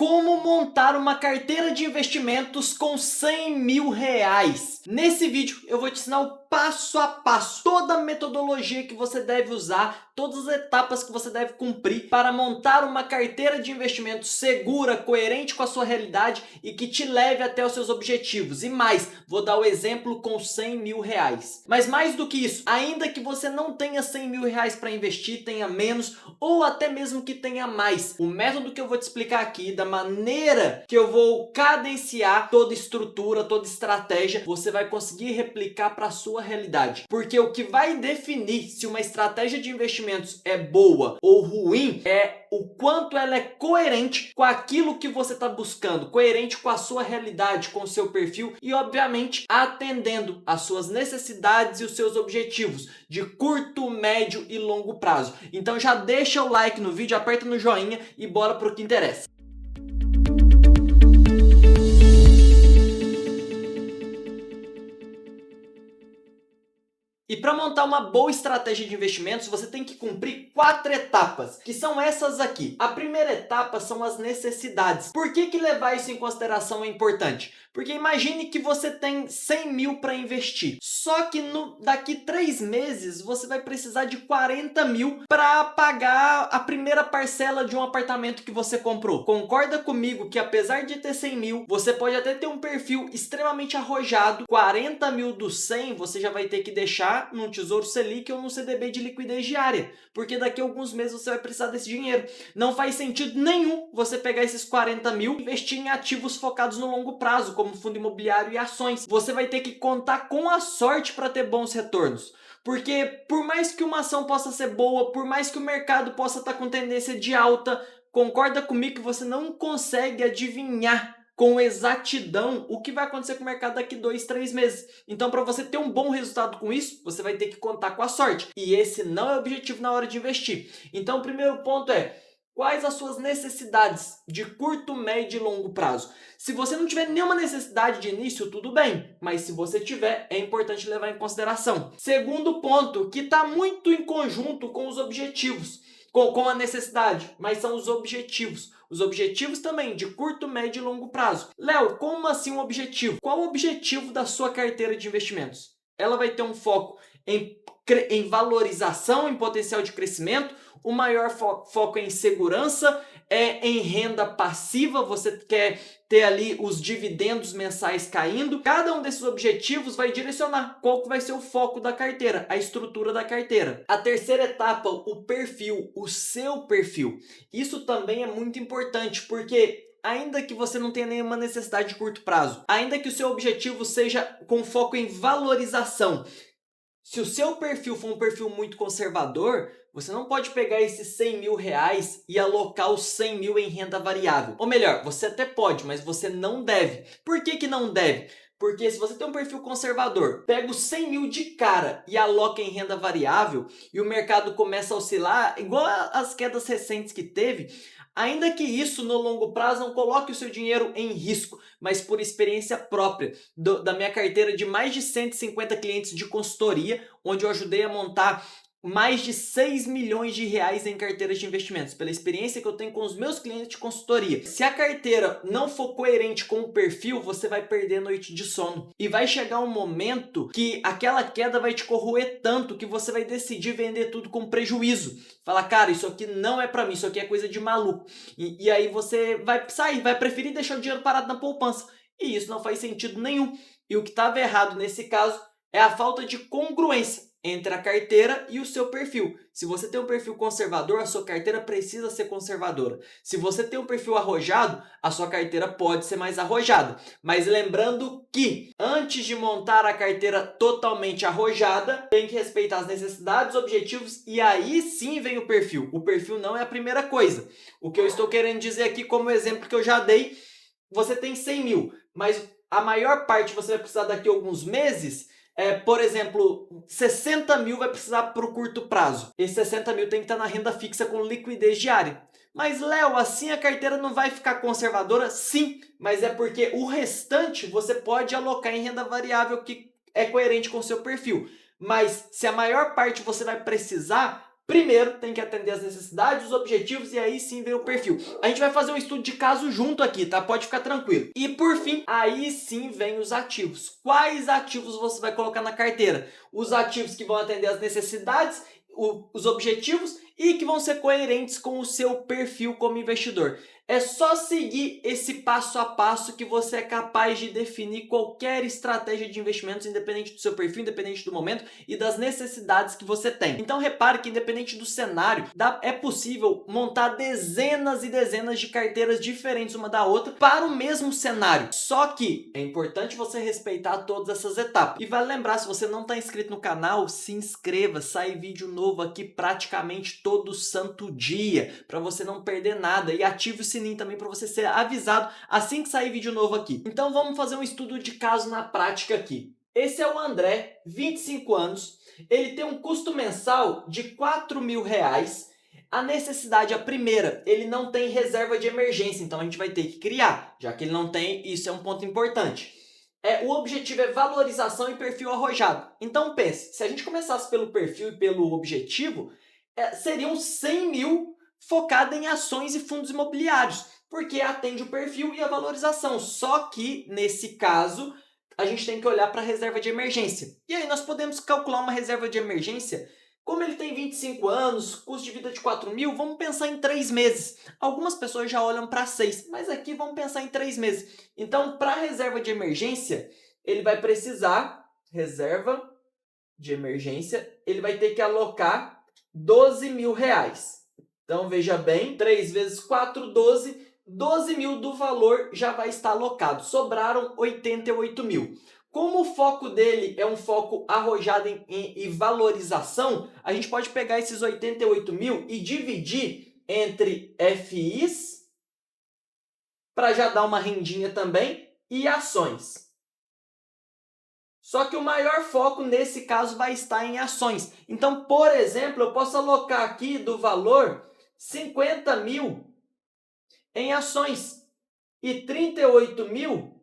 Como montar uma carteira de investimentos com R$ 100.000. Nesse vídeo eu vou te ensinar o passo a passo, toda a metodologia que você deve usar, todas as etapas que você deve cumprir para montar uma carteira de investimentos segura, coerente com a sua realidade e que te leve até os seus objetivos. E mais, vou dar o exemplo com R$ 100.000. Mas mais do que isso, ainda que você não tenha R$ 100.000 para investir, tenha menos ou até mesmo que tenha mais, o método que eu vou te explicar aqui, da maneira que eu vou cadenciar toda estrutura, toda estratégia, você vai conseguir replicar para a sua realidade. Porque o que vai definir se uma estratégia de investimentos é boa ou ruim é o quanto ela é coerente com aquilo que você está buscando, coerente com a sua realidade, com o seu perfil e, obviamente, atendendo às suas necessidades e os seus objetivos de curto, médio e longo prazo. Então já deixa o like no vídeo, aperta no joinha e bora pro que interessa. E para montar uma boa estratégia de investimentos, você tem que cumprir 4 etapas, que são essas aqui. A primeira etapa são as necessidades. Por que levar isso em consideração é importante? Porque imagine que você tem 100 mil para investir, só que daqui 3 meses você vai precisar de 40 mil para pagar a primeira parcela de um apartamento que você comprou. Concorda comigo que apesar de ter 100 mil, você pode até ter um perfil extremamente arrojado, 40 mil dos 100 você já vai ter que deixar num Tesouro Selic ou num CDB de liquidez diária, porque daqui a alguns meses você vai precisar desse dinheiro. Não faz sentido nenhum você pegar esses 40 mil e investir em ativos focados no longo prazo, como fundo imobiliário e ações. Você vai ter que contar com a sorte para ter bons retornos. Porque por mais que uma ação possa ser boa, por mais que o mercado possa estar com tendência de alta, concorda comigo que você não consegue adivinhar com exatidão o que vai acontecer com o mercado daqui 2, 3 meses. Então, para você ter um bom resultado com isso, você vai ter que contar com a sorte. E esse não é o objetivo na hora de investir. Então, o primeiro ponto é: quais as suas necessidades de curto, médio e longo prazo? Se você não tiver nenhuma necessidade de início, tudo bem. Mas se você tiver, é importante levar em consideração. Segundo ponto, que está muito em conjunto com os objetivos. Com a necessidade, mas são os objetivos. Os objetivos também de curto, médio e longo prazo. Léo, como assim um objetivo? Qual o objetivo da sua carteira de investimentos? Ela vai ter um foco em valorização, em potencial de crescimento, o maior foco é em segurança, é em renda passiva, você quer ter ali os dividendos mensais caindo. Cada um desses objetivos vai direcionar qual que vai ser o foco da carteira, a estrutura da carteira. A terceira etapa, o perfil, o seu perfil. Isso também é muito importante, porque ainda que você não tenha nenhuma necessidade de curto prazo, ainda que o seu objetivo seja com foco em valorização, se o seu perfil for um perfil muito conservador, você não pode pegar esses R$ 100.000 e alocar os 100 mil em renda variável. Ou melhor, você até pode, mas você não deve. Por que não deve? Porque se você tem um perfil conservador, pega os 100 mil de cara e aloca em renda variável e o mercado começa a oscilar, igual as quedas recentes que teve, ainda que isso no longo prazo não coloque o seu dinheiro em risco, mas por experiência própria da minha carteira de mais de 150 clientes de consultoria, onde eu ajudei a montar mais de 6 milhões de reais em carteiras de investimentos, pela experiência que eu tenho com os meus clientes de consultoria. Se a carteira não for coerente com o perfil, você vai perder noite de sono. E vai chegar um momento que aquela queda vai te corroer tanto que você vai decidir vender tudo com prejuízo. Fala, cara, isso aqui não é pra mim, isso aqui é coisa de maluco. E aí você vai sair, vai preferir deixar o dinheiro parado na poupança. E isso não faz sentido nenhum. E o que estava errado nesse caso é a falta de congruência entre a carteira e o seu perfil. Se você tem um perfil conservador, a sua carteira precisa ser conservadora. Se você tem um perfil arrojado, a sua carteira pode ser mais arrojada. Mas lembrando que, antes de montar a carteira totalmente arrojada, tem que respeitar as necessidades, objetivos e aí sim vem o perfil. O perfil não é a primeira coisa. O que eu estou querendo dizer aqui, como exemplo que eu já dei, você tem 100 mil, mas a maior parte você vai precisar daqui a alguns meses. Por exemplo, 60 mil vai precisar para o curto prazo. Esses 60 mil tem que estar na renda fixa com liquidez diária. Mas, Léo, assim a carteira não vai ficar conservadora? Sim, mas é porque o restante você pode alocar em renda variável que é coerente com o seu perfil. Mas se a maior parte você vai precisar Primeiro, tem que atender as necessidades, os objetivos e aí sim vem o perfil. A gente vai fazer um estudo de caso junto aqui, tá? Pode ficar tranquilo. E por fim, aí sim vem os ativos. Quais ativos você vai colocar na carteira? Os ativos que vão atender as necessidades, os objetivos e que vão ser coerentes com o seu perfil como investidor. É só seguir esse passo a passo que você é capaz de definir qualquer estratégia de investimentos, independente do seu perfil, independente do momento e das necessidades que você tem. Então repare que independente do cenário, é possível montar dezenas e dezenas de carteiras diferentes uma da outra para o mesmo cenário. Só que é importante você respeitar todas essas etapas. E vale lembrar, se você não está inscrito no canal, se inscreva, sai vídeo novo aqui praticamente todo santo dia, para você não perder nada, e ative o sininho também para você ser avisado assim que sair vídeo novo aqui. Então vamos fazer um estudo de caso na prática aqui. Esse é o André, 25 anos, ele tem um custo mensal de R$ 4.000. A necessidade, a primeira, ele não tem reserva de emergência, então a gente vai ter que criar, já que ele não tem, isso é um ponto importante. O objetivo é valorização e perfil arrojado. Então pense, se a gente começasse pelo perfil e pelo objetivo, seriam 100 mil focado em ações e fundos imobiliários, porque atende o perfil e a valorização. Só que, nesse caso, a gente tem que olhar para a reserva de emergência. E aí nós podemos calcular uma reserva de emergência. Como ele tem 25 anos, custo de vida de 4 mil, vamos pensar em 3 meses. Algumas pessoas já olham para 6, mas aqui vamos pensar em 3 meses. Então, para a reserva de emergência, ele vai precisar, reserva de emergência, ele vai ter que alocar R$ 12.000. Então, veja bem, 3 vezes 4, 12. 12 mil do valor já vai estar alocado. Sobraram 88 mil. Como o foco dele é um foco arrojado em valorização, a gente pode pegar esses 88 mil e dividir entre FIs, para já dar uma rendinha também, e ações. Só que o maior foco nesse caso vai estar em ações. Então, por exemplo, eu posso alocar aqui do valor 50 mil em ações e 38 mil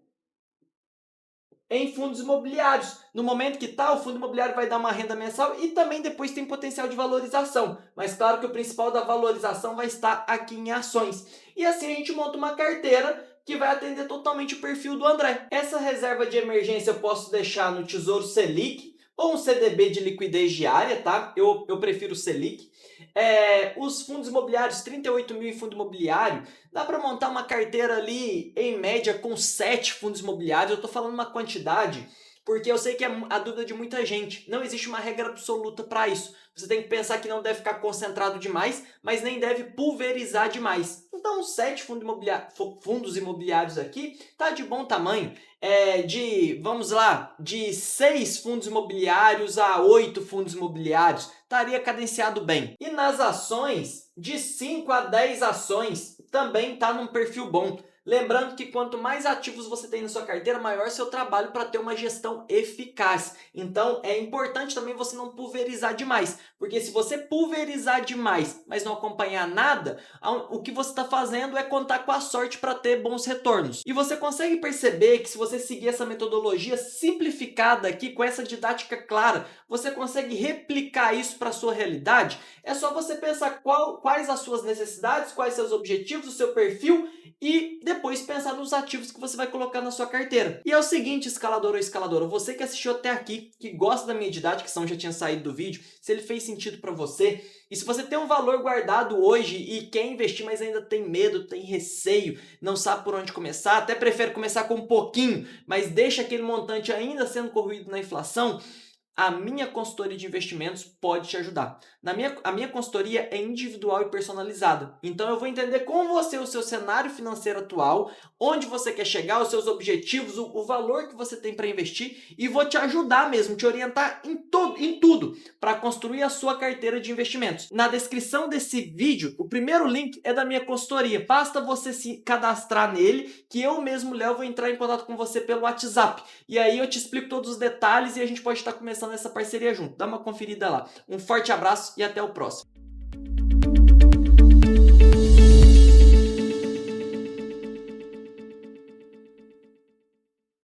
em fundos imobiliários. No momento que está, o fundo imobiliário vai dar uma renda mensal e também depois tem potencial de valorização. Mas claro que o principal da valorização vai estar aqui em ações. E assim a gente monta uma carteira que vai atender totalmente o perfil do André. Essa reserva de emergência eu posso deixar no Tesouro Selic ou um CDB de liquidez diária, tá? Eu prefiro o Selic. Os fundos imobiliários, 38 mil em fundo imobiliário, dá para montar uma carteira ali, em média, com 7 fundos imobiliários. Eu estou falando uma quantidade, porque eu sei que é a dúvida de muita gente. Não existe uma regra absoluta para isso. Você tem que pensar que não deve ficar concentrado demais, mas nem deve pulverizar demais. Então, 7 fundos imobiliários aqui tá de bom tamanho. Vamos lá, de 6 fundos imobiliários a 8 fundos imobiliários, estaria cadenciado bem. E nas ações, de 5 a 10 ações, também está num perfil bom. Lembrando que quanto mais ativos você tem na sua carteira, maior seu trabalho para ter uma gestão eficaz. Então, é importante também você não pulverizar demais, porque se você pulverizar demais, mas não acompanhar nada, o que você está fazendo é contar com a sorte para ter bons retornos. E você consegue perceber que se você seguir essa metodologia simplificada aqui, com essa didática clara, você consegue replicar isso para a sua realidade? É só você pensar quais as suas necessidades, quais seus objetivos, o seu perfil e depois pensar nos ativos que você vai colocar na sua carteira. E é o seguinte, escalador ou escaladora, você que assistiu até aqui, que gosta da minha didática, que senão já tinha saído do vídeo, se ele fez sentido para você, e se você tem um valor guardado hoje e quer investir, mas ainda tem medo, tem receio, não sabe por onde começar, até prefere começar com um pouquinho, mas deixa aquele montante ainda sendo corroído na inflação, a minha consultoria de investimentos pode te ajudar. A minha consultoria é individual e personalizada. Então eu vou entender com você o seu cenário financeiro atual, onde você quer chegar, os seus objetivos, o valor que você tem para investir e vou te ajudar mesmo, te orientar em tudo para construir a sua carteira de investimentos. Na descrição desse vídeo, o primeiro link é da minha consultoria. Basta você se cadastrar nele que eu mesmo, Léo, vou entrar em contato com você pelo WhatsApp. E aí eu te explico todos os detalhes e a gente pode estar começando essa parceria junto. Dá uma conferida lá. Um forte abraço e até o próximo.